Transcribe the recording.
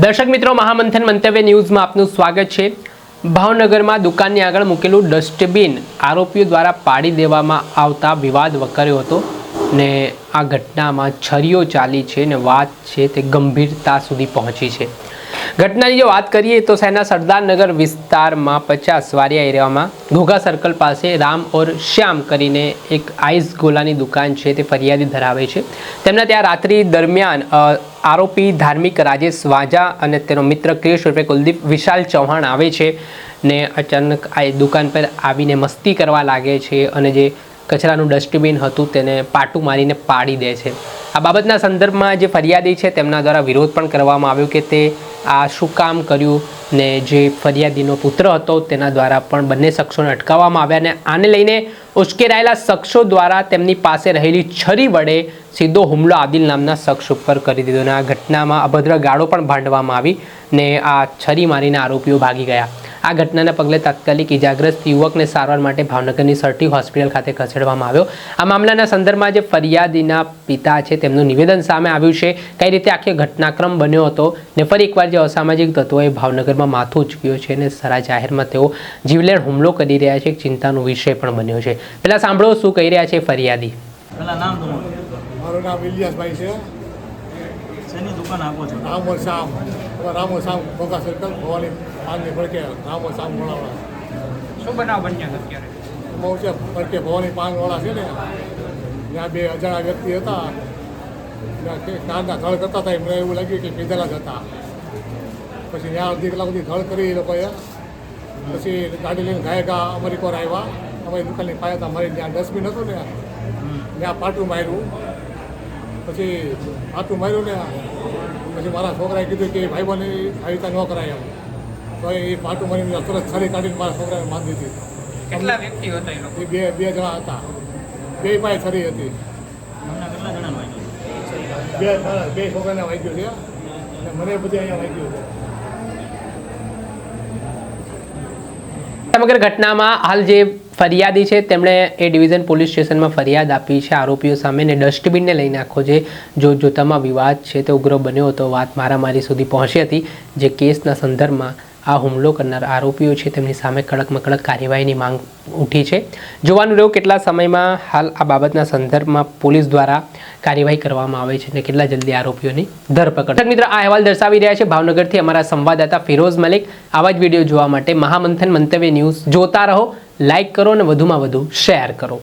દર્શક મિત્રો, મહામંથન મંતવ્ય ન્યૂઝમાં આપનું સ્વાગત છે। ભાવનગરમાં દુકાનની આગળ મૂકેલું ડસ્ટબિન આરોપીઓ દ્વારા પાડી દેવામાં આવતા વિવાદ વકર્યો હતો ને આ ઘટનામાં છરીઓ ચાલી છે ને વાત છે તે ગંભીરતા સુધી પહોંચી છે। ઘટનાની જો વાત કરીએ તો શહેરના સરદારનગર વિસ્તારમાં 50 વારિયા એરિયામાં ઘોઘા સર્કલ પાસે રામ ઓર શ્યામ કરીને એક આઈસ ગોલાની દુકાન છે તે ફરિયાદી ધરાવે છે। તેમના ત્યાં રાત્રિ દરમિયાન આરોપી ધાર્મિક રાજેશ વાજા અને તેનો મિત્ર ક્રિશ ઉર્ફે કુલદીપ વિશાલ ચૌહાણ આવે છે ને અચાનક આ દુકાન પર આવીને મસ્તી કરવા લાગે છે અને જે કચરાનું ડસ્ટબિન હતું તેને પાટું મારીને પાડી દે છે। આ બાબતના સંદર્ભમાં જે ફરિયાદી છે તેમના દ્વારા વિરોધ પણ કરવામાં આવ્યો કે તે આ શું કામ કર્યું ને જે ફરિયાદીનો પુત્ર હતો તેના દ્વારા પણ બંને શખ્સોને અટકાવવામાં આવ્યા અને આને લઈને ઉશ્કેરાયેલા શખ્સો દ્વારા તેમની પાસે રહેલી છરી વડે સીધો હુમલો આદિલ નામના શખ્સ ઉપર કરી દીધો અને આ ઘટનામાં અભદ્ર ગાળો પણ ભાંડવામાં આવી ને આ છરી મારીને આરોપીઓ ભાગી ગયા। આ ઘટનાના પગલે તાત્કાલિક ઇજાગ્રસ્ત યુવકને સારવાર માટે ભાવનગરની સરટી હોસ્પિટલ ખાતે ખસેડવામાં આવ્યો। આ મામલાના સંદર્ભમાં જે ફરિયાદીના પિતા છે તેમનું નિવેદન સામે આવ્યું છે કઈ રીતે આખી ઘટનાક્રમ બન્યો હતો ને ફરી એકવાર જે અસામાજિક તત્વોએ ભાવનગરમાં માથું ઉચક્યું છે અને સારા જાહેરમાં તેઓ જીવલેણ હુમલો કરી રહ્યા છે, એક ચિંતાનો વિષય પણ બન્યો છે। પહેલા સાંભળો શું કહી રહ્યા છે ફરિયાદી। પેલા નામ તમારું? મારું નામ ઇલિયાસભાઈ છે। શેની દુકાન આપો છો? રામો શામ ઘોઘા સર્કલ ભવાની પાનની ફડકે રામો શામ વાળા। શું બનાવ બન્યો અત્યારે? બહુ છે ફડકે ભવાની પાનવાળા છે ને ત્યાં બે અજાણા વ્યક્તિ હતા, કારના ધળ કરતા હતા, એમને એવું લાગ્યું કે પીધેલા જ હતા। પછી ત્યાં અડધી કલાક સુધી ધળ કરી એ લોકોએ, પછી ગાડી લઈને ગાયકા અમારી કોર આવ્યા, અમારી દુકાનની પાયા હતા, મારી ત્યાં ડસ્ટબિન હતું ને ત્યાં પાટું માર્યું। પછી પાટું માર્યું ને પછી મારા છોકરાએ કીધું કે ભાઈબંધ આવી રીતે ન કરાય એમ, તો એ પાટું મારીને તરત છરી કાઢીને મારા છોકરાને બાંધી દીધી। કેટલા વ્યક્તિઓ હતા? એ બે જણા હતા, બે પાસે છરી હતી। તમને કેટલા જણા વાગ્યું? બે છોકરાને વાગ્યું છે અને મને બધે અહીંયા વાગ્યું છે। સમગ્ર ઘટનામાં હાલ જે ફરિયાદી છે તેમણે એ ડિવિઝન પોલીસ સ્ટેશનમાં ફરિયાદ આપી છે આરોપીઓ સામે ને ડસ્ટબિનને લઈને આખો જે જોતામાં વિવાદ છે તે ઉગ્ર બન્યો હતો, વાત મારામારી સુધી પહોંચી હતી। જે કેસના સંદર્ભમાં આ હુમલો કરનાર આરોપીઓ છે તેમની સામે કડકમાં કડક કાર્યવાહીની માંગ ઉઠી છે। જોવાનું રહ્યું કેટલા સમયમાં હાલ આ બાબતના સંદર્ભમાં પોલીસ દ્વારા કાર્યવાહી કરવામાં આવે છે અને કેટલા જલ્દી આરોપીઓની ધરપકડ। મિત્રો, આ અહેવાલ દર્શાવી રહ્યા છે ભાવનગરથી અમારા સંવાદદાતા ફિરોઝ મલિક। આવા જ વિડીયો જોવા માટે મહામંથન મંતવ્ય ન્યૂઝ જોતા રહો, લાઇક કરો અને વધુમાં વધુ શેર કરો।